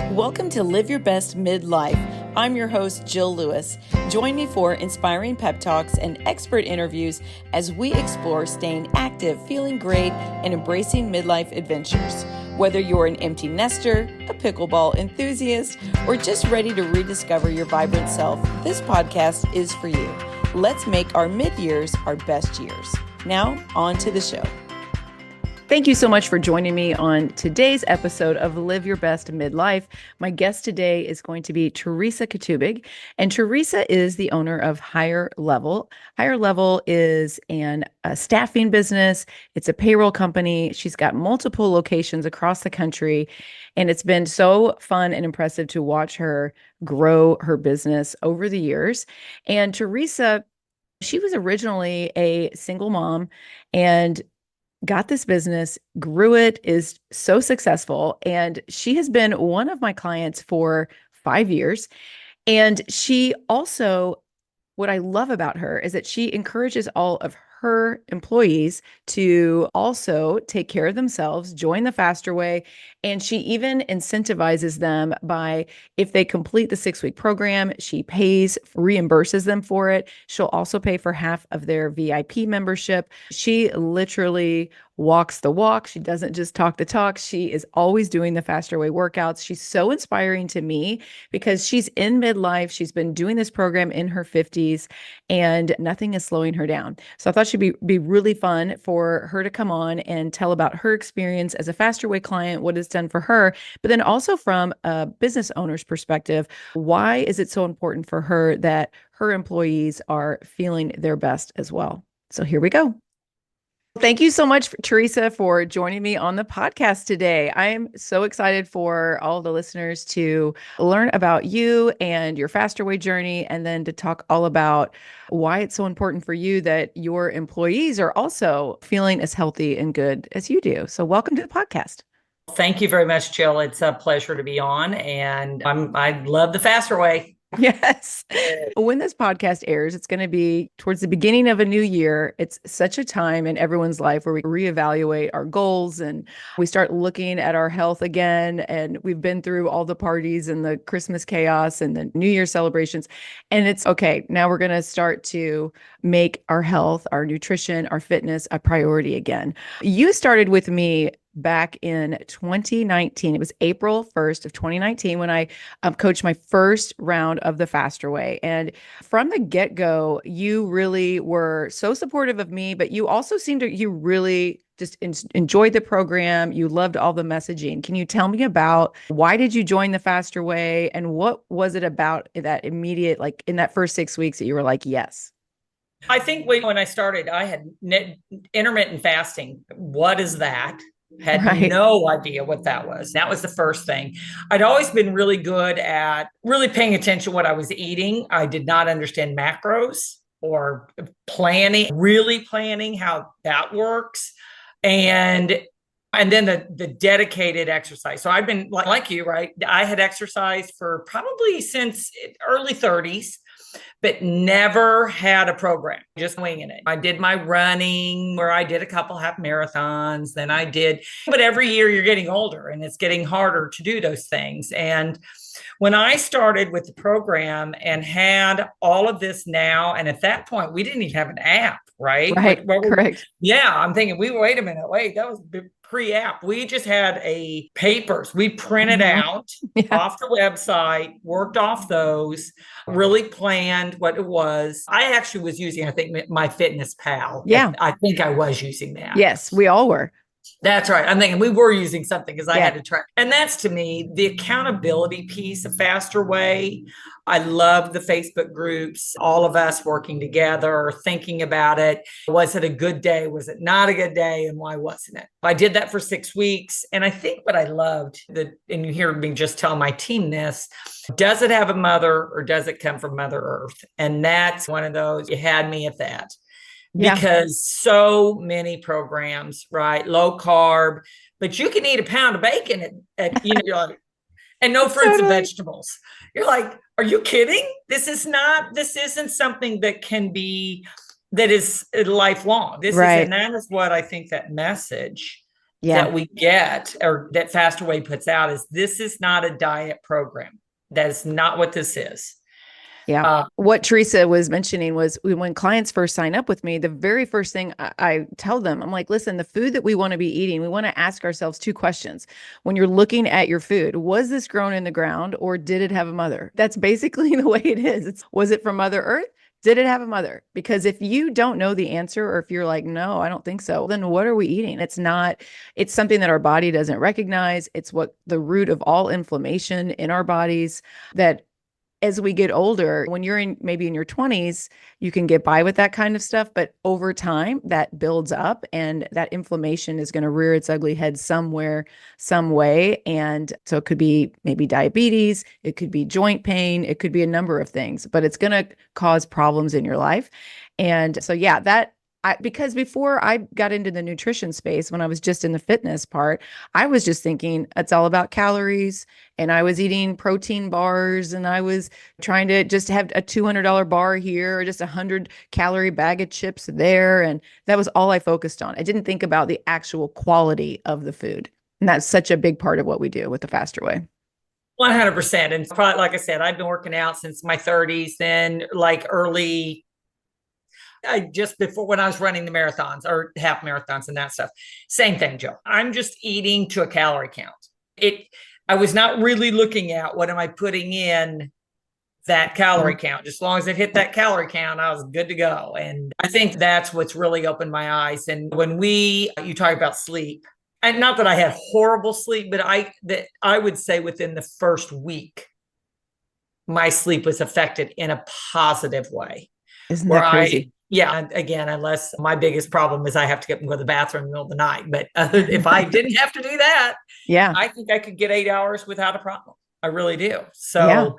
Welcome to Live Your Best Midlife. I'm your host, Jill Lewis. Join me for inspiring pep talks and expert interviews as we explore staying active, feeling great, and embracing midlife adventures. Whether you're an empty nester, a pickleball enthusiast, or just ready to rediscover your vibrant self, this podcast is for you. Let's make our mid-years our best years. Now, on to the show. Thank you so much for joining me on today's episode of Live Your Best Midlife. My guest today is going to be Teresa Katubig, and Teresa is the owner of Higher Level. Higher Level is a staffing business. It's a payroll company. She's got multiple locations across the country, and it's been so fun and impressive to watch her grow her business over the years. And Teresa, she was originally a single mom and got this business, grew it, is so successful. And she has been one of my clients for 5 years. And she also, what I love about her is that she encourages all of her employees to also take care of themselves, join the faster way. And she even incentivizes them by, if they complete the 6-week program, she reimburses them for it. She'll also pay for half of their VIP membership. She literally walks the walk. She doesn't just talk the talk. She is always doing the faster way workouts. She's so inspiring to me because she's in midlife. She's been doing this program in her 50s and nothing is slowing her down. So I thought she'd be really fun for her to come on and tell about her experience as a faster way client, what it's done for her, but then also from a business owner's perspective, why is it so important for her that her employees are feeling their best as well? So here we go. Thank you so much, Teresa, for joining me on the podcast today. I am so excited for all the listeners to learn about you and your faster way journey, and then to talk all about why it's so important for you that your employees are also feeling as healthy and good as you do. So welcome to the podcast. Thank you very much, Jill. It's a pleasure to be on, and I love the faster way. Yes. When this podcast airs, it's going to be towards the beginning of a new year. It's such a time in everyone's life where we reevaluate our goals and we start looking at our health again. And we've been through all the parties and the Christmas chaos and the New Year celebrations. And it's okay. Now we're going to start to make our health, our nutrition, our fitness a priority again. You started with me back in 2019. It was April 1st of 2019 when I coached my first round of the Faster Way. And from the get-go, you really were so supportive of me, but you also you really just enjoyed the program. You loved all the messaging. Can you tell me about why did you join the Faster Way, and what was it about that immediate, like in that first 6 weeks that you were like, yes? I think when I started, I had intermittent fasting. What is that? Had no idea what that was. That was the first thing. I'd always been really good at really paying attention to what I was eating. I did not understand macros or really planning how that works. And then the dedicated exercise. So I've been like you, right? I had exercised for probably since early 30s. But never had a program, just winging it. I did my running where I did a couple half marathons, but every year you're getting older and it's getting harder to do those things. And when I started with the program and had all of this now, and at that point, we didn't even have an app, right? Right, correct. Yeah, I'm thinking, wait a minute, that was pre-app. We just had papers. We printed out off the website, worked off those, really planned what it was. I actually was using, I think, my Fitness Pal. Yeah. I think I was using that. Yes, we all were. That's right. I'm thinking we were using something because I had to track. And that's, to me, the accountability piece, a faster way. I love the Facebook groups, all of us working together, thinking about it. Was it a good day? Was it not a good day? And why wasn't it? I did that for 6 weeks. And I think what I loved, and you hear me just tell my team this, does it have a mother or does it come from Mother Earth? And that's one of those, you had me at that. Because so many programs, right? Low carb, but you can eat a pound of bacon you're like, and no fruits and vegetables. You're like, are you kidding? This isn't something that is lifelong. And that is what I think that message Yeah. that we get, or that Fast Away puts out, is this is not a diet program. That is not what this is. Yeah. What Teresa was mentioning was when clients first sign up with me, the very first thing I tell them, I'm like, listen, the food that we want to be eating, we want to ask ourselves two questions. When you're looking at your food, was this grown in the ground or did it have a mother? That's basically the way it is. Was it from Mother Earth? Did it have a mother? Because if you don't know the answer, or if you're like, no, I don't think so, then what are we eating? It's something that our body doesn't recognize. It's what the root of all inflammation in our bodies that as we get older, when you're maybe in your 20s, you can get by with that kind of stuff. But over time, that builds up and that inflammation is going to rear its ugly head somewhere, some way. And so it could be maybe diabetes, it could be joint pain, it could be a number of things, but it's going to cause problems in your life. And so, yeah, because before I got into the nutrition space, when I was just in the fitness part, I was just thinking it's all about calories. And I was eating protein bars and I was trying to just have a $200 bar here or just 100-calorie bag of chips there. And that was all I focused on. I didn't think about the actual quality of the food. And that's such a big part of what we do with the Faster Way. 100%. And probably, like I said, I've been working out since my 30s, then like early, just before when I was running the marathons or half marathons and that stuff. Same thing, Joe. I'm just eating to a calorie count. I was not really looking at what am I putting in that calorie count. Just as long as it hit that calorie count, I was good to go. And I think that's what's really opened my eyes. And when you talk about sleep, and not that I had horrible sleep, but I would say within the first week, my sleep was affected in a positive way. Isn't that crazy? Yeah, again, unless my biggest problem is I have to get up and go to the bathroom in the middle of the night. But if I didn't have to do that, yeah, I think I could get 8 hours without a problem. I really do. So yeah,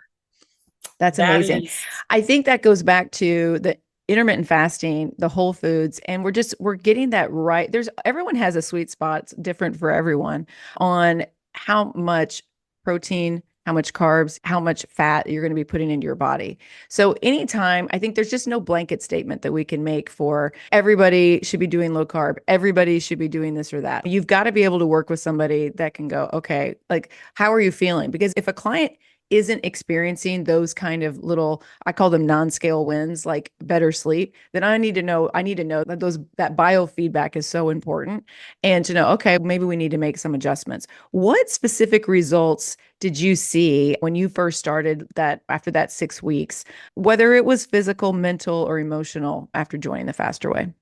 that's amazing. I think that goes back to the intermittent fasting, the whole foods, and we're getting that right. Everyone has a sweet spot. It's different for everyone on how much protein, how much carbs, how much fat you're going to be putting into your body. So anytime, I think there's just no blanket statement that we can make for everybody should be doing low carb. Everybody should be doing this or that. You've got to be able to work with somebody that can go, okay, like, how are you feeling? Because if a client isn't experiencing those kind of little, I call them non-scale wins, like better sleep, then I need to know that biofeedback is so important. And to know, okay, maybe we need to make some adjustments. What specific results did you see when you first started that after that 6 weeks, whether it was physical, mental, or emotional after joining the Faster Way?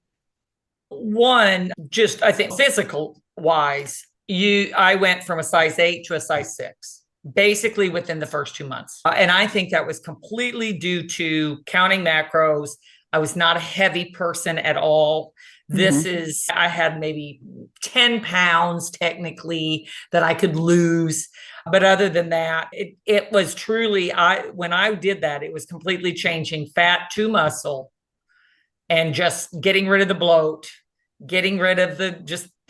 One, just I think physical wise, I went from a size 8 to a size 6. Basically within the first 2 months. And I think that was completely due to counting macros. I was not a heavy person at all. I had maybe 10 pounds technically that I could lose. But other than that, it was truly, when I did that, it was completely changing fat to muscle and just getting rid of the bloat, getting rid of the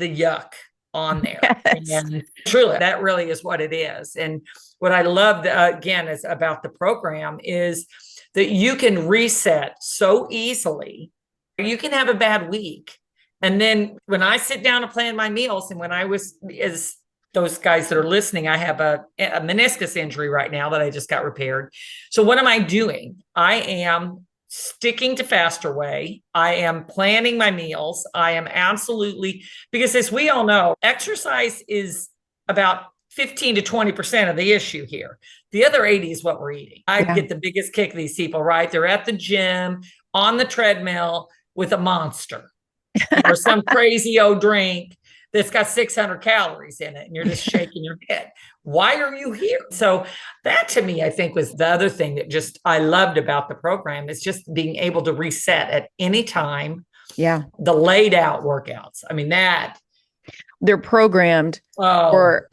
yuck on there. Yes. And truly, that really is what it is. And what I loved, again, is about the program is that you can reset so easily. You can have a bad week. And then when I sit down to plan my meals, and when I was, as those guys that are listening, I have a meniscus injury right now that I just got repaired. So what am I doing? I am sticking to Faster Way. I am planning my meals. I am absolutely, because as we all know, exercise is about 15 to 20% of the issue here. The other 80 is what we're eating. I get the biggest kick of these people, right? They're at the gym on the treadmill with a Monster or some crazy old drink that's got 600 calories in it. And you're just shaking your head. Why are you here? So that to me, I think was the other thing that just I loved about the program is just being able to reset at any time. Yeah. The laid out workouts. I mean, they're programmed or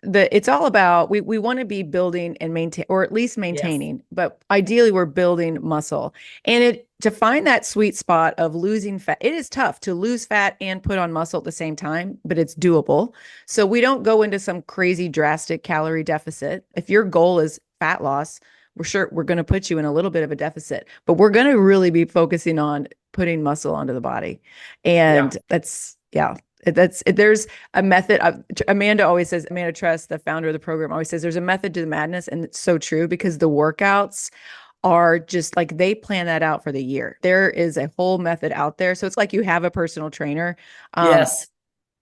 it's all about, we want to be building and maintain, or at least maintaining, but ideally we're building muscle. And to find that sweet spot of losing fat, it is tough to lose fat and put on muscle at the same time, but it's doable. So we don't go into some crazy drastic calorie deficit. If your goal is fat loss, we're going to put you in a little bit of a deficit, but we're going to really be focusing on putting muscle onto the body. And There's a method. Amanda always says, Amanda Trust, the founder of the program, always says there's a method to the madness. And it's so true because the workouts are just like they plan that out for the year. There is a whole method out there. So it's like you have a personal trainer Yes.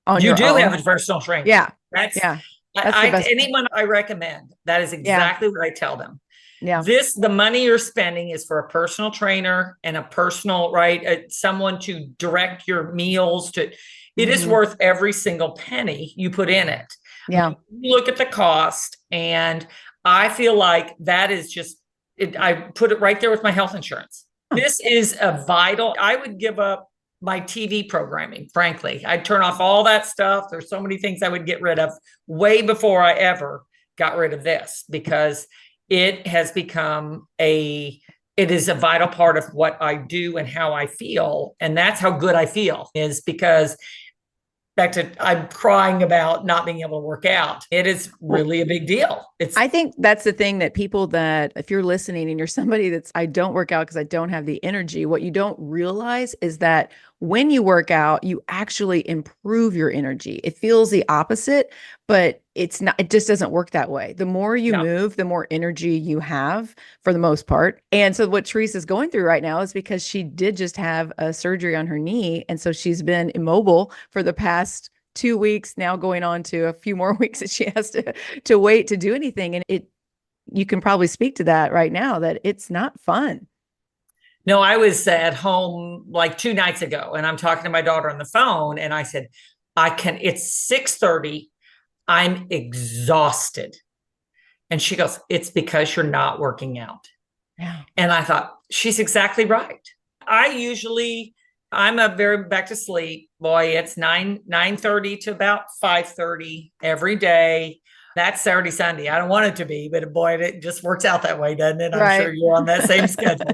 on You your do own. have a personal trainer. Yeah. That's Yeah. That's the best. anyone I recommend. That is exactly what I tell them. Yeah. The money you're spending is for a personal trainer and a personal, someone to direct your meals to. It is worth every single penny you put in it. Yeah. Look at the cost. And I feel like that is just, I put it right there with my health insurance. This is a vital, I would give up my TV programming, frankly. I'd turn off all that stuff. There's so many things I would get rid of way before I ever got rid of this, because it has become it is a vital part of what I do and how I feel. And that's how good I feel, is because back to, I'm crying about not being able to work out. It is really a big deal. I think that's the thing that people that, if you're listening and you're somebody that's, I don't work out because I don't have the energy, what you don't realize is that when you work out, you actually improve your energy. It feels the opposite, but it's not, it just doesn't work that way. The more you move, the more energy you have for the most part. And so what Teresa's going through right now is because she did just have a surgery on her knee. And so she's been immobile for the past 2 weeks, now going on to a few more weeks that she has to wait to do anything. And you can probably speak to that right now, that it's not fun. No, I was at home like 2 nights ago, and I'm talking to my daughter on the phone, and I said, it's 6:30. I'm exhausted. And she goes, it's because you're not working out. Yeah. And I thought, she's exactly right. I'm a very back to sleep. Boy, it's 9:30 to about 5:30 every day. That's Saturday, Sunday. I don't want it to be, but boy, it just works out that way, doesn't it? I'm sure you're on that same schedule.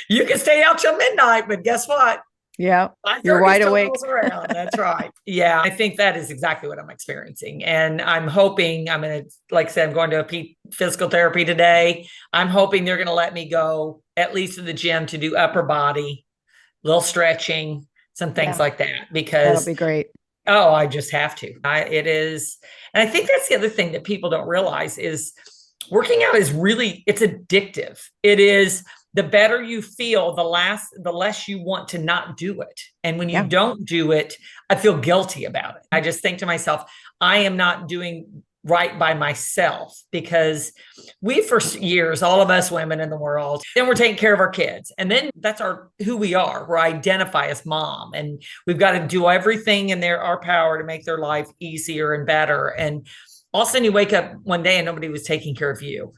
You can stay out till midnight, but guess what? Yeah, you're wide awake. Around. That's right. Yeah, I think that is exactly what I'm experiencing. And I'm hoping, I'm going to, like I said, I'm going to physical therapy today. I'm hoping they're going to let me go at least to the gym to do upper body, little stretching, some things like that, because that'll be great. Oh, I just have to. It is. And I think that's the other thing that people don't realize is working out is really, it's addictive. It is, the better you feel, the less you want to not do it. And when you don't do it, I feel guilty about it. I just think to myself, I am not doing right by myself, because for years, all of us women in the world, then we're taking care of our kids. And then that's who we are. We identify as mom, and we've got to do everything in our power to make their life easier and better. And all of a sudden you wake up one day and nobody was taking care of you.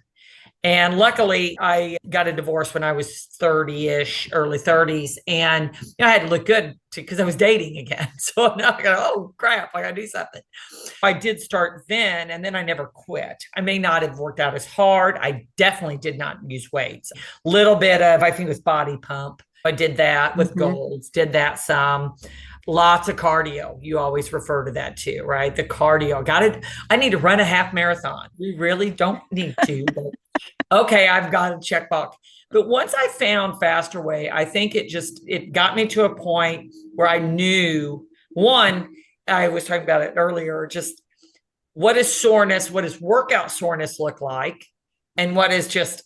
And luckily, I got a divorce when I was 30-ish, early 30s. And I had to look good because I was dating again. So now I go, oh, crap, I got to do something. I did start then, and then I never quit. I may not have worked out as hard. I definitely did not use weights. Little bit of, I think it was body pump. I did that with Golds, did that some. Lots of cardio. You always refer to that too, right? The cardio. I need to run a half marathon. We really don't need to, but okay, I've got a checkbox. But once I found Faster Way, I think it got me to a point where I knew, one, I was talking about it earlier, just what is soreness? What does workout soreness look like? And what is just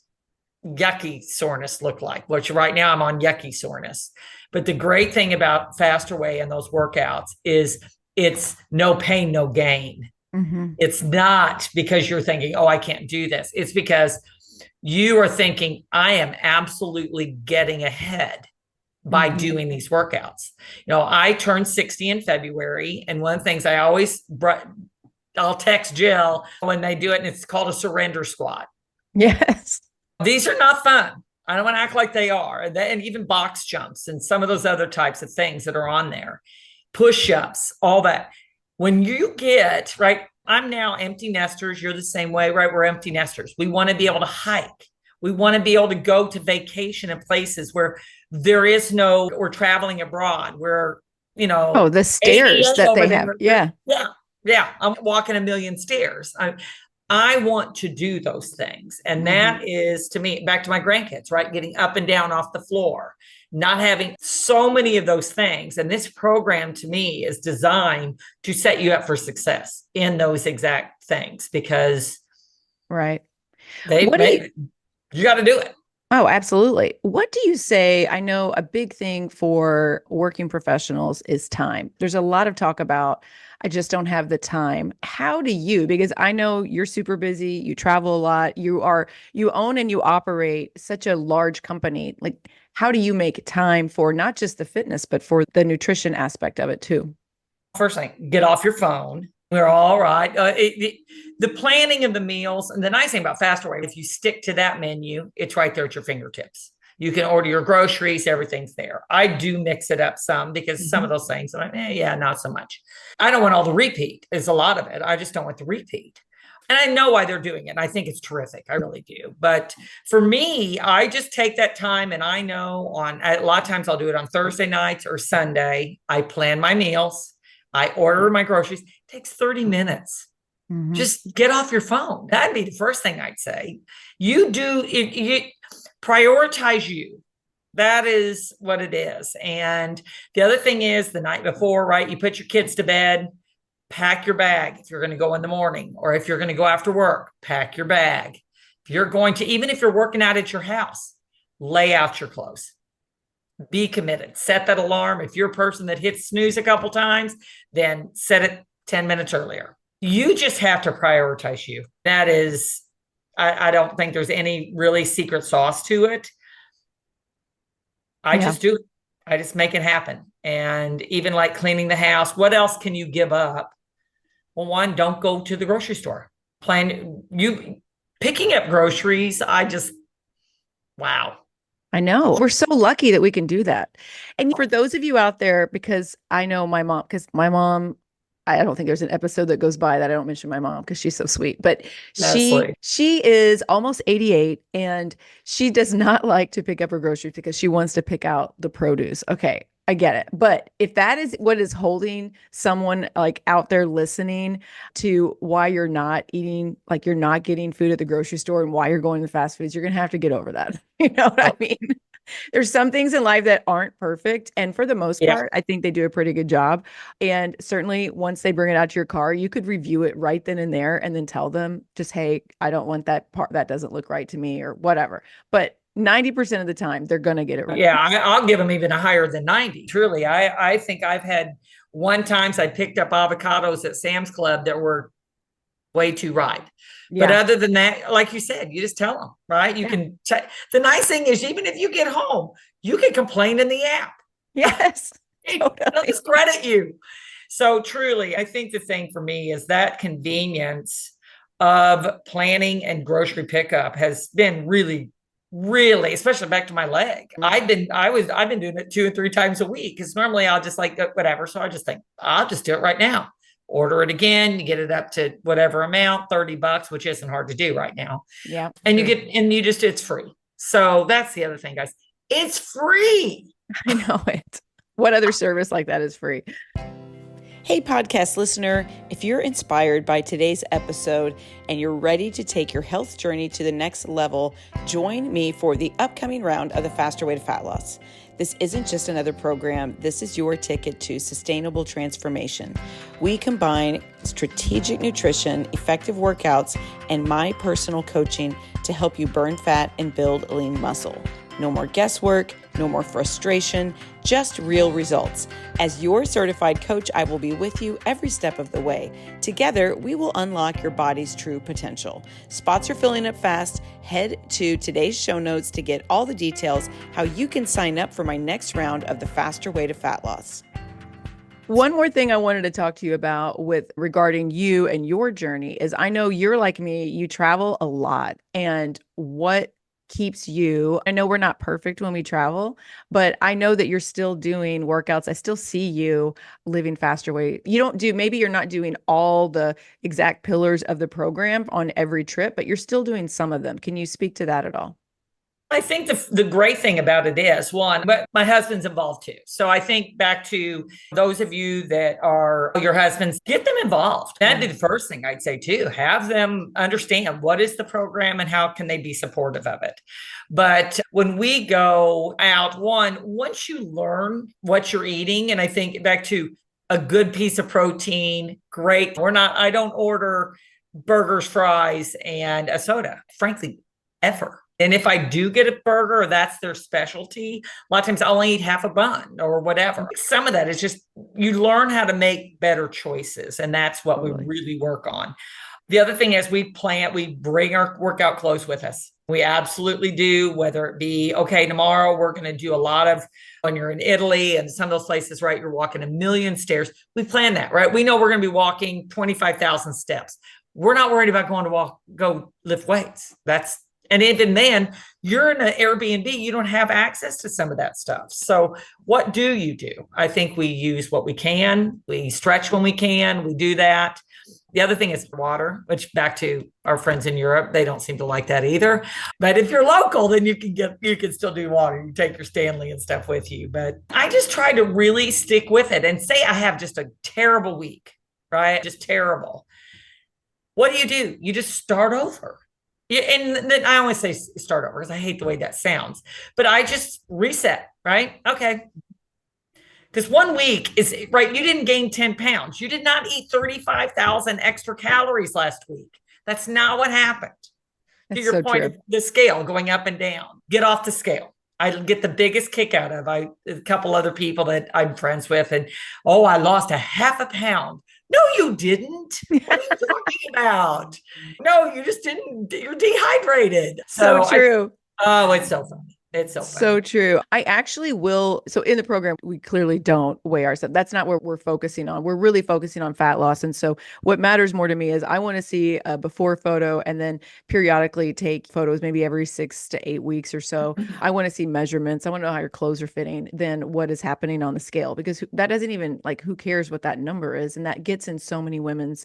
yucky soreness look like? Which right now I'm on yucky soreness. But the great thing about Faster Way and those workouts is it's no pain, no gain. Mm-hmm. It's not because you're thinking, oh, I can't do this. It's because you are thinking, I am absolutely getting ahead by doing these workouts. I turned 60 in February. And one of the things I'll text Jill when they do it, and it's called a surrender squat. Yes. These are not fun. I don't want to act like they are. And even box jumps and some of those other types of things that are on there, push-ups, all that. When you get, right, I'm now empty nesters. You're the same way, right? We're empty nesters. We want to be able to hike. We want to be able to go to vacation in places where we're traveling abroad, where, the stairs that they have. Yeah. Yeah. Yeah. I'm walking a million stairs. I want to do those things. And that is, to me, back to my grandkids, right? Getting up and down off the floor, not having so many of those things. And this program to me is designed to set you up for success in those exact things because Right. you got to do it. Oh, absolutely. What do you say? I know a big thing for working professionals is time. There's a lot of talk about, I just don't have the time. How do you, because I know you're super busy, you travel a lot, you own and you operate such a large company. Like, how do you make time for not just the fitness, but for the nutrition aspect of it too? First thing, get off your phone. We're all right. The planning of the meals, and the nice thing about Faster Way, if you stick to that menu, it's right there at your fingertips. You can order your groceries, everything's there. I do mix it up some because some of those things, I'm like, yeah, not so much. I don't want all the repeat, is a lot of it. I just don't want the repeat. And I know why they're doing it. And I think it's terrific. I really do. But for me, I just take that time and I know a lot of times I'll do it on Thursday nights or Sunday. I plan my meals. I order my groceries. It takes 30 minutes. Just get off your phone. That'd be the first thing I'd say. You prioritize you. That is what it is. And the other thing is the night before, right? You put your kids to bed, pack your bag. If you're going to go in the morning or if you're going to go after work, pack your bag. If you're going to, even if you're working out at your house, lay out your clothes. Be committed. Set that alarm. If you're a person that hits snooze a couple times, then set it 10 minutes earlier. You just have to prioritize you. That is, I don't think there's any really secret sauce to it. I just do it. I just make it happen. And even like cleaning the house, what else can you give up? Well, one, don't go to the grocery store. Picking up groceries. Wow. I know. We're so lucky that we can do that. And for those of you out there, because I know my mom, I don't think there's an episode that goes by that I don't mention my mom because she's so sweet. But she is almost 88 and she does not like to pick up her groceries because she wants to pick out the produce. Okay, I get it. But if that is what is holding someone like out there listening to why you're not eating, like you're not getting food at the grocery store and why you're going to fast foods, you're going to have to get over that. You know what I mean? There's some things in life that aren't perfect. And for the most part, I think they do a pretty good job. And certainly once they bring it out to your car, you could review it right then and there and then tell them just, hey, I don't want that part. That doesn't look right to me or whatever. But 90% of the time, they're going to get it right. Yeah, I'll give them even a higher than 90. Truly, I think I've had one times I picked up avocados at Sam's Club that were way too ripe. Yeah. But other than that, like you said, you just tell them, right? You can check. The nice thing is, even if you get home, you can complain in the app. Yes. They'll discredit you. So truly, I think the thing for me is that convenience of planning and grocery pickup has been really, especially back to my leg. I've been doing it 2 or 3 times a week because normally I'll just like whatever. So I just think I'll just do it right now. Order it again, you get it up to whatever amount, $30, which isn't hard to do right now. Yeah. And it's free. So that's the other thing, guys. It's free. I know it. What other service like that is free? Hey, podcast listener, if you're inspired by today's episode and you're ready to take your health journey to the next level, join me for the upcoming round of the Faster Way to Fat Loss. This isn't just another program. This is your ticket to sustainable transformation. We combine strategic nutrition, effective workouts, and my personal coaching to help you burn fat and build lean muscle. No more guesswork, no more frustration, just real results. As your certified coach, I will be with you every step of the way. Together, we will unlock your body's true potential. Spots are filling up fast. Head to today's show notes to get all the details how you can sign up for my next round of the Faster Way to Fat Loss. One more thing I wanted to talk to you about regarding you and your journey is I know you're like me, you travel a lot, and what keeps you, I know we're not perfect when we travel, but I know that you're still doing workouts. I still see you living Faster Way. Maybe you're not doing all the exact pillars of the program on every trip, but you're still doing some of them. Can you speak to that at all? I think the great thing about it is, one, but my husband's involved too. So I think back to those of you that are your husbands, get them involved. That'd be the first thing I'd say too. Have them understand what is the program and how can they be supportive of it. But when we go out, once you learn what you're eating, and I think back to a good piece of protein, great. I don't order burgers, fries, and a soda, frankly, ever. And if I do get a burger, that's their specialty. A lot of times I'll only eat half a bun or whatever. Some of that is just, you learn how to make better choices. And that's what we really work on. The other thing is we bring our workout clothes with us. We absolutely do, whether it be, okay, tomorrow we're going to do a lot of, when you're in Italy and some of those places, right, you're walking 1,000,000 stairs. We plan that, right? We know we're going to be walking 25,000 steps. We're not worried about going to go lift weights. And even then, you're in an Airbnb, you don't have access to some of that stuff. So what do? I think we use what we can. We stretch when we can. We do that. The other thing is water, which back to our friends in Europe, they don't seem to like that either. But if you're local, then you can still do water. You take your Stanley and stuff with you. But I just try to really stick with it and say I have just a terrible week, right? Just terrible. What do? You just start over. Yeah, and then I always say start over because I hate the way that sounds, but I just reset, right? Okay. Because 1 week is, right, you didn't gain 10 pounds. You did not eat 35,000 extra calories last week. That's not what happened. To your point of the scale going up and down, get off the scale. I get the biggest kick out of a couple other people that I'm friends with. And, I lost a half a pound. No, you didn't. What are you talking about? No, you just didn't. You're dehydrated. So true. It's so funny. It's so funny. So true. I actually will. So in the program, we clearly don't weigh ourselves. That's not what we're focusing on. We're really focusing on fat loss. And so what matters more to me is I want to see a before photo and then periodically take photos, maybe every 6 to 8 weeks or so. I want to see measurements. I want to know how your clothes are fitting than what is happening on the scale, because that doesn't even, like, who cares what that number is? And that gets in so many women's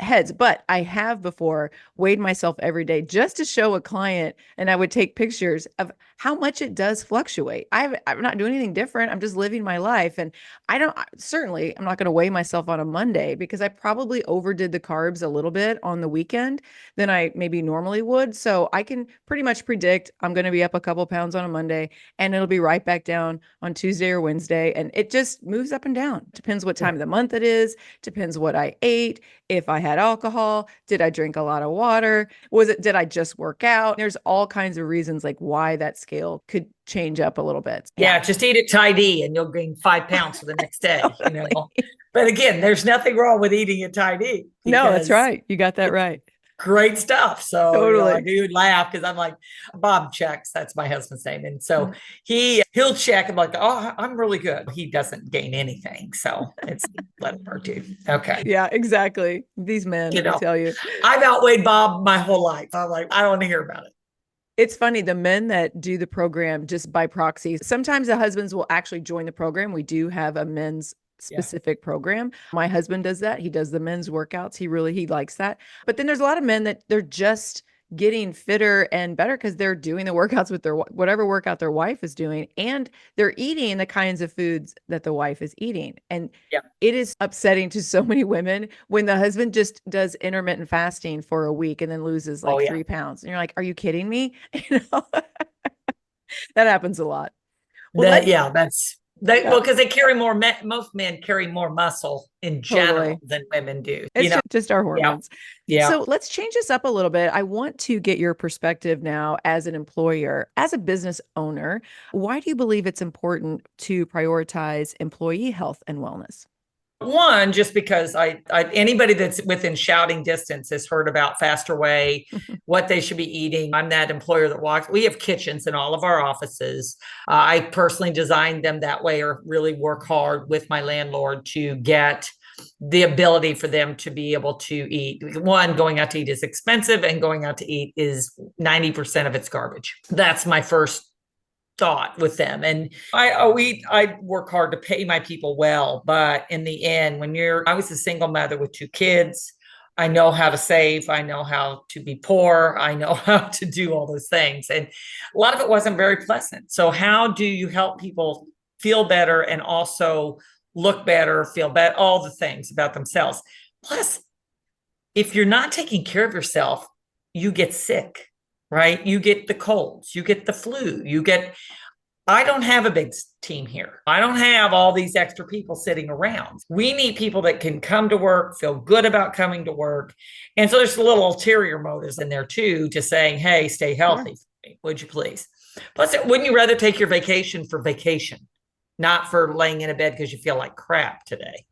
heads. But I have before weighed myself every day just to show a client, and I would take pictures of how much it does fluctuate. I'm not doing anything different. I'm just living my life. And I'm not going to weigh myself on a Monday because I probably overdid the carbs a little bit on the weekend than I maybe normally would. So I can pretty much predict I'm going to be up a couple pounds on a Monday and it'll be right back down on Tuesday or Wednesday. And it just moves up and down. Depends what time of the month it is. Depends what I ate. If I had alcohol, did I drink a lot of water? Did I just work out? There's all kinds of reasons like why that scale could change up a little bit. Yeah, just eat it Thai tea and you'll gain 5 pounds for the next day. But again, there's nothing wrong with eating a Thai tea. No, that's right. You got that right. Great stuff. So totally. I do laugh because I'm like, Bob checks. That's my husband's name. And so he'll check. I'm like, I'm really good. He doesn't gain anything. So it's let her do. Okay. Yeah, exactly. These men, I tell you. I've outweighed Bob my whole life. I'm like, I don't want to hear about it. It's funny, the men that do the program just by proxy, sometimes the husbands will actually join the program. We do have a men's specific program. My husband does that. He does the men's workouts. He likes that. But then there's a lot of men that they're just getting fitter and better because they're doing the workouts with their whatever workout their wife is doing, and they're eating the kinds of foods that the wife is eating. And it is upsetting to so many women when the husband just does intermittent fasting for a week and then loses 3 pounds. And you're like, are you kidding me? That happens a lot. Well, because they carry more. Most men carry more muscle in general than women do. It's just our hormones. Yeah. So let's change this up a little bit. I want to get your perspective now as an employer, as a business owner. Why do you believe it's important to prioritize employee health and wellness? One, just because anybody that's within shouting distance has heard about Faster Way, what they should be eating. I'm that employer that walks. We have kitchens in all of our offices. I personally designed them that way, or really work hard with my landlord to get the ability for them to be able to eat. One, going out to eat is expensive, and going out to eat is 90% of it's garbage. That's my first thought with them. And I work hard to pay my people well, but in the end, I was a single mother with 2 kids. I know how to save. I know how to be poor. I know how to do all those things. And a lot of it wasn't very pleasant. So how do you help people feel better and also look better, feel better, all the things about themselves? Plus, if you're not taking care of yourself, you get sick, right? You get the colds, you get the flu, I don't have a big team here. I don't have all these extra people sitting around. We need people that can come to work, feel good about coming to work. And so there's a little ulterior motives in there too, to saying, hey, stay healthy for me, would you please? Plus, wouldn't you rather take your vacation for vacation, not for laying in a bed because you feel like crap today?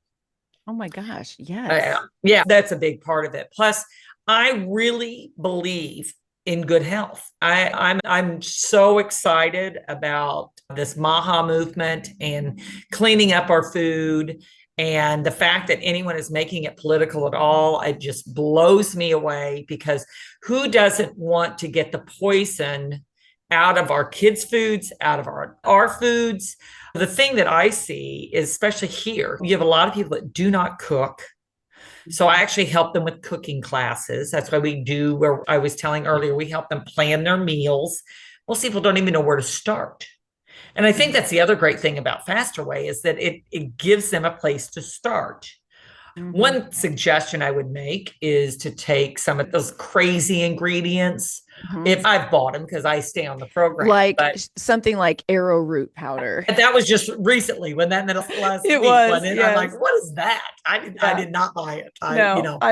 Oh my gosh. Yes. Yeah, that's a big part of it. Plus, I really believe in good health. I'm so excited about this Maha movement and cleaning up our food. And the fact that anyone is making it political at all, it just blows me away, because who doesn't want to get the poison out of our kids' foods, out of our foods? The thing that I see is, especially here, you have a lot of people that do not cook. So I actually help them with cooking classes. That's what we do, where I was telling earlier, we help them plan their meals. Most people don't even know where to start. And I think that's the other great thing about Faster Way, is that it gives them a place to start. One suggestion I would make is to take some of those crazy ingredients, if I've bought them, because I stay on the program. Like something like arrowroot powder. That was just recently when that last week went in. Yes. I'm like, what is that? I did not buy it. I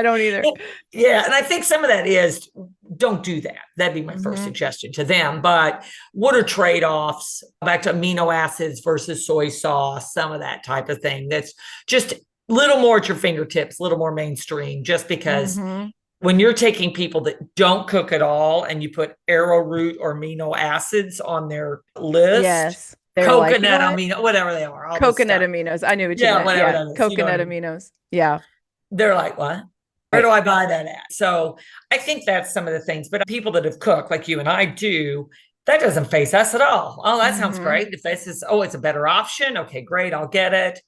don't either. Yeah. And I think some of that is, don't do that. That'd be my first suggestion to them. But what are trade-offs back to amino acids versus soy sauce, some of that type of thing? That's just a little more at your fingertips, a little more mainstream, just because when you're taking people that don't cook at all and you put arrowroot or amino acids on their list. Yes. Coconut amino, whatever they are. Coconut aminos. I knew what you meant. Whatever that is. Coconut aminos. Yeah. They're like, what? Where do I buy that at? So I think that's some of the things. But people that have cooked like you and I do, that doesn't face us at all. Oh, that sounds great. If this is, it's a better option. Okay, great. I'll get it.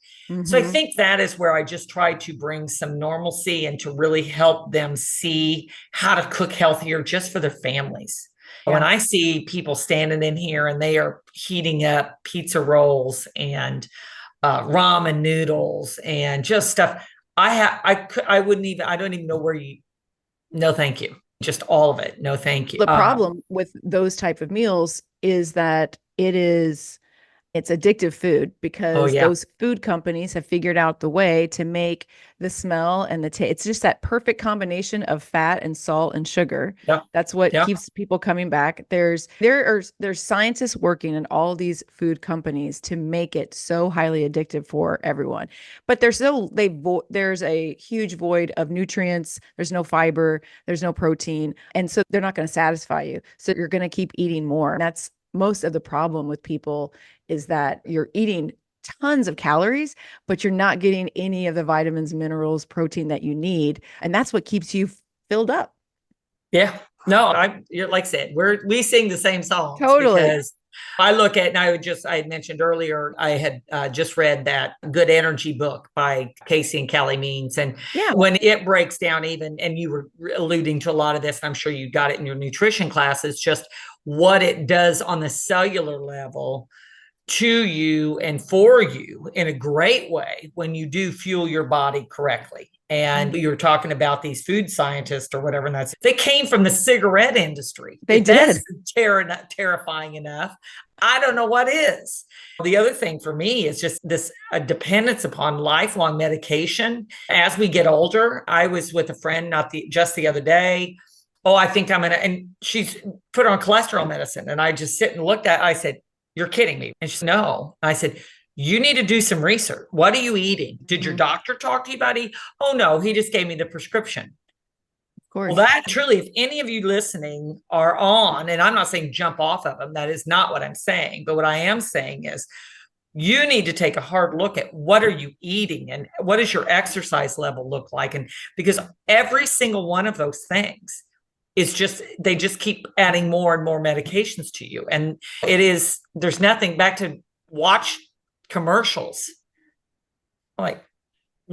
So I think that is where I just try to bring some normalcy and to really help them see how to cook healthier just for their families. Yeah. When I see people standing in here and they are heating up pizza rolls and ramen noodles and just stuff, I don't even know where no, thank you. Just all of it. No, thank you. The problem with those type of meals is that it's addictive food, because those food companies have figured out the way to make the smell and the taste. It's just that perfect combination of fat and salt and sugar. Yeah. That's what keeps people coming back. There's scientists working in all these food companies to make it so highly addictive for everyone. But there's a huge void of nutrients. There's no fiber. There's no protein. And so they're not going to satisfy you. So you're going to keep eating more. And that's most of the problem with people, is that you're eating tons of calories, but you're not getting any of the vitamins, minerals, protein that you need. And that's what keeps you filled up. Yeah. No, like I said, we sing the same song. Totally. Because I look at, and I had mentioned earlier, I had just read that Good Energy book by Casey and Kelly Means. And when it breaks down even, and you were alluding to a lot of this, I'm sure you got it in your nutrition classes, just what it does on the cellular level to you and for you in a great way when you do fuel your body correctly. And you're talking about these food scientists or whatever, and they came from the cigarette industry. They did. That's terrifying enough. I don't know what is. The other thing for me is just this dependence upon lifelong medication. As we get older, I was with a friend just the other day. I think and she's put on cholesterol medicine. And I just sit and looked at it. I said, you're kidding me. And she said, no. I said, you need to do some research. What are you eating? Did your doctor talk to you about it? Oh, no, he just gave me the prescription. Of course. Well, that truly, if any of you listening are on, and I'm not saying jump off of them, that is not what I'm saying. But what I am saying is, you need to take a hard look at what are you eating and what does your exercise level look like? And because every single one of those things they just keep adding more and more medications to you. And there's nothing back to watch commercials. I'm like,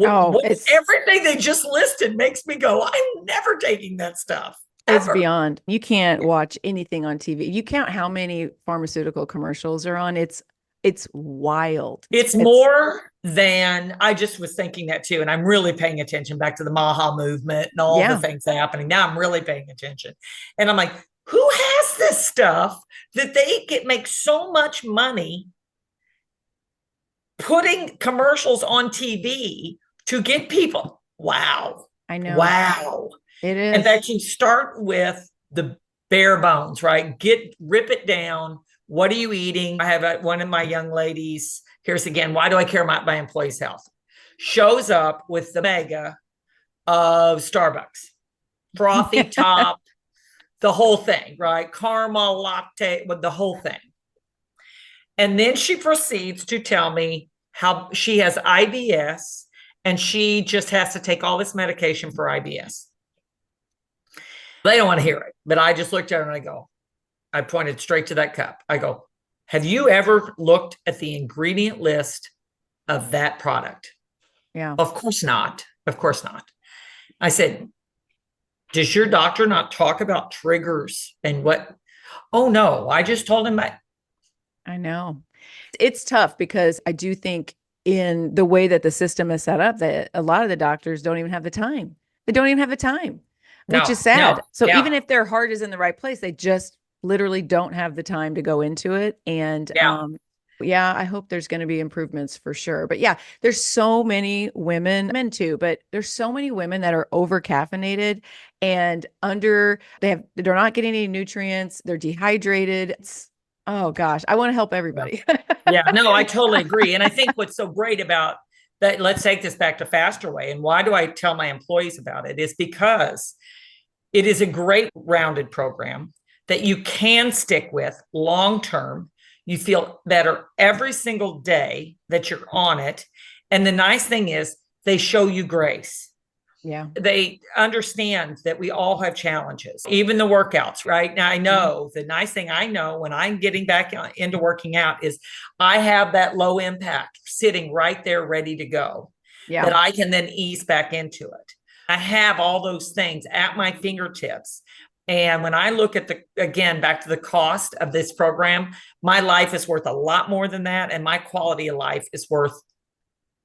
Oh, everything they just listed makes me go, I'm never taking that stuff. It's Ever. beyond. You can't watch anything on TV. You count how many pharmaceutical commercials are on. It's wild. It's more than I just was thinking that too. And I'm really paying attention back to the Maha movement and all the things happening. Now I'm really paying attention. And I'm like, who has this stuff that they make so much money putting commercials on TV to get people? Wow. I know. Wow. It is. And that you start with the bare bones, right? Rip it down. What are you eating? I have one of my young ladies, here's again, why do I care about my employees' health? Shows up with the mega of Starbucks, frothy top, the whole thing, right? Caramel latte, with the whole thing. And then she proceeds to tell me how she has IBS and she just has to take all this medication for IBS. They don't want to hear it, but I just looked at her and I pointed straight to that cup. I go, have you ever looked at the ingredient list of that product? Yeah. Of course not. Of course not. I said, does your doctor not talk about triggers and what? Oh, no. I just told him that. I know. It's tough because I do think in the way that the system is set up, that a lot of the doctors don't even have the time. They don't even have the time, which is sad. So even if their heart is in the right place, they just literally don't have the time to go into it. And I hope there's going to be improvements for sure. But yeah, there's so many women, men too, but there's so many women that are over caffeinated and they're not getting any nutrients. They're dehydrated. Oh gosh, I want to help everybody. Yeah, no, I totally agree. And I think what's so great about that, let's take this back to Faster Way. And why do I tell my employees about it? Is because it is a great rounded program that you can stick with long term. You feel better every single day that you're on it. And the nice thing is they show you grace. Yeah. They understand that we all have challenges, even the workouts, right? Now, I know the nice thing I know when I'm getting back into working out is I have that low impact sitting right there ready to go that I can then ease back into it. I have all those things at my fingertips. And when I look at again, back to the cost of this program, my life is worth a lot more than that. And my quality of life is worth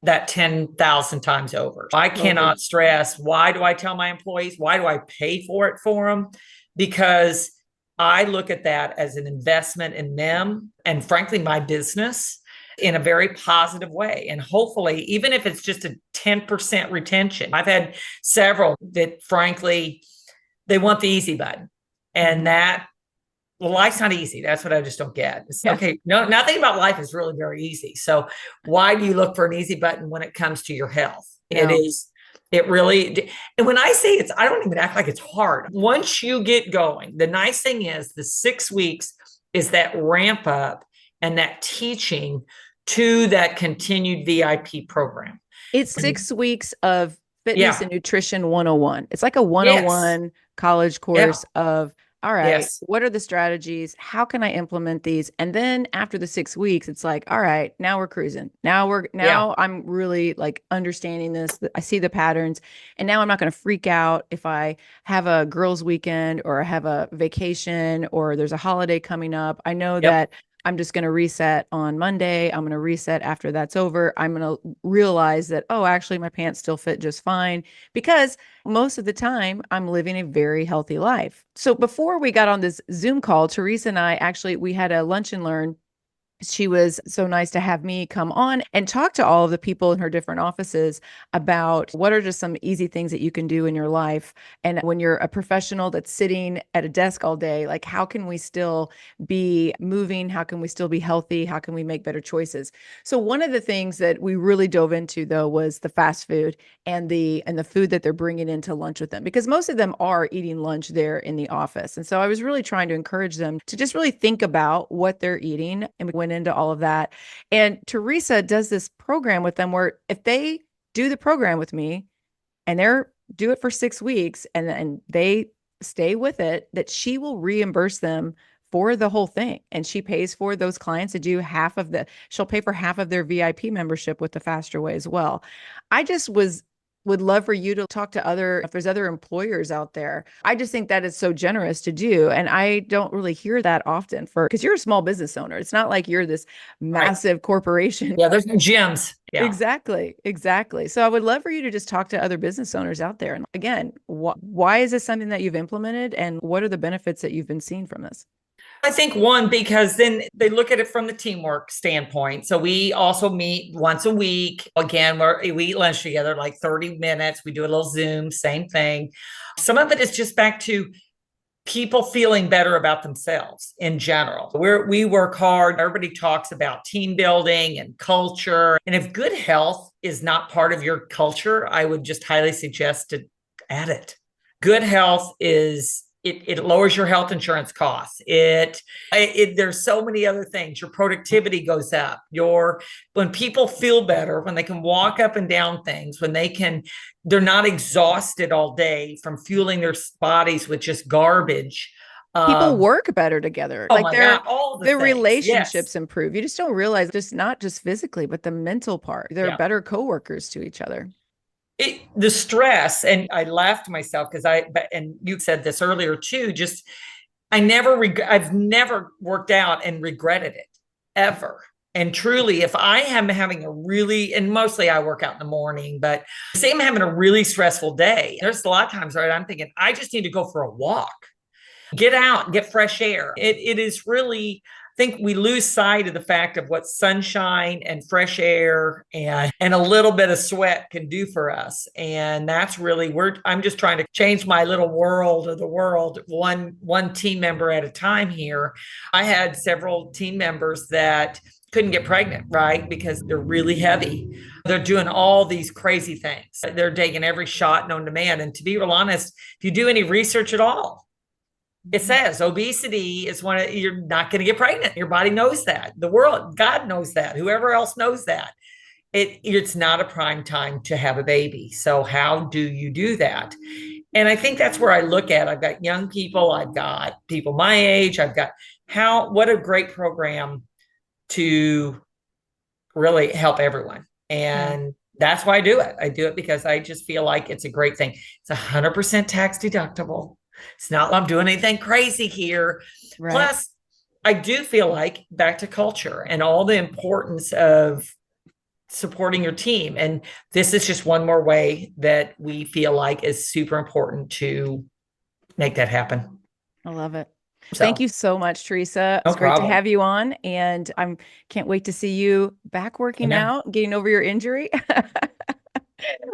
that 10,000 times over. I cannot stress, why do I tell my employees? Why do I pay for it for them? Because I look at that as an investment in them and frankly, my business in a very positive way. And hopefully, even if it's just a 10% retention, I've had several that frankly, they want the easy button. And life's not easy. That's what I just don't get. Okay. No, nothing about life is really very easy. So why do you look for an easy button when it comes to your health? No. It really, and when I say I don't even act like it's hard. Once you get going, the nice thing is the 6 weeks is that ramp up and that teaching to that continued VIP program. It's 6 weeks of fitness and nutrition 101. It's like a 101 college course of, all right, what are the strategies? How can I implement these? And then after the 6 weeks, it's like, all right, now we're cruising. Now I'm really like understanding this. I see the patterns. And now I'm not going to freak out if I have a girls' weekend or I have a vacation or there's a holiday coming up. I know that I'm just going to reset on Monday. I'm going to reset after that's over. I'm going to realize that, oh, actually my pants still fit just fine because most of the time I'm living a very healthy life. So before we got on this Zoom call, Teresa and I we had a lunch and learn. She was so nice to have me come on and talk to all of the people in her different offices about what are just some easy things that you can do in your life. And when you're a professional that's sitting at a desk all day, like how can we still be moving? How can we still be healthy? How can we make better choices? So one of the things that we really dove into though was the fast food and the food that they're bringing into lunch with them, because most of them are eating lunch there in the office. And so I was really trying to encourage them to just really think about what they're eating, and we went into all of that. And Teresa does this program with them where if they do the program with me and do it for 6 weeks and they stay with it, that she will reimburse them for the whole thing. And she pays for those clients to do she'll pay for half of their VIP membership with the Faster Way as well. I just would love for you to talk to if there's other employers out there. I just think that is so generous to do. And I don't really hear that often because you're a small business owner. It's not like you're this massive corporation. Yeah, there's gyms. Yeah. Exactly. So I would love for you to just talk to other business owners out there. And again, why is this something that you've implemented, and what are the benefits that you've been seeing from this? I think one, because then they look at it from the teamwork standpoint. So we also meet once a week. Again, we eat lunch together, like 30 minutes. We do a little Zoom, same thing. Some of it is just back to people feeling better about themselves in general. We work hard. Everybody talks about team building and culture. And if good health is not part of your culture, I would just highly suggest to add it. Good health is it lowers your health insurance costs. There's so many other things. Your productivity goes up. When people feel better, when they can walk up and down things, they're not exhausted all day from fueling their bodies with just garbage. People work better together. Oh my God, all their relationships improve. You just don't realize, not just physically, but the mental part. They're better coworkers to each other. The stress, and I laughed to myself and you said this earlier too, I've never worked out and regretted it ever. And truly, if I am having and mostly I work out in the morning, but say I'm having a really stressful day, there's a lot of times, right, I'm thinking, I just need to go for a walk, get out and get fresh air. It is really, I think we lose sight of the fact of what sunshine and fresh air and a little bit of sweat can do for us. And that's really I'm just trying to change my little world of the world, one team member at a time here. I had several team members that couldn't get pregnant, right? Because they're really heavy. They're doing all these crazy things. They're taking every shot known to man. And to be real honest, if you do any research at all, it says obesity is you're not going to get pregnant. Your body knows that. The world, God knows that. Whoever else knows that. It's not a prime time to have a baby. So how do you do that? And I think that's where I look at. I've got young people. I've got people my age. What a great program to really help everyone. And that's why I do it. I do it because I just feel like it's a great thing. It's 100% tax deductible. It's not like I'm doing anything crazy here. Right. Plus, I do feel like back to culture and all the importance of supporting your team. And this is just one more way that we feel like is super important to make that happen. I love it. Thank you so much, Teresa. It's great to have you on. And I can't wait to see you back working out, getting over your injury.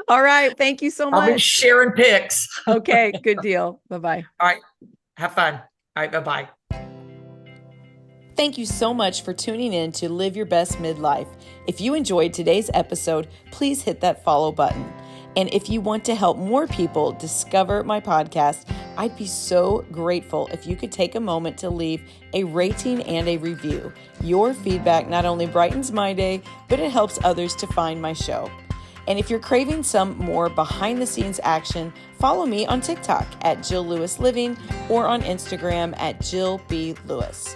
All right. Thank you so much. I'll be sharing pics. Okay. Good deal. Bye-bye. All right. Have fun. All right. Bye-bye. Thank you so much for tuning in to Live Your Best Midlife. If you enjoyed today's episode, please hit that follow button. And if you want to help more people discover my podcast, I'd be so grateful if you could take a moment to leave a rating and a review. Your feedback not only brightens my day, but it helps others to find my show. And if you're craving some more behind the scenes action, follow me on TikTok at Jill Lewis Living or on Instagram at Jill B. Lewis.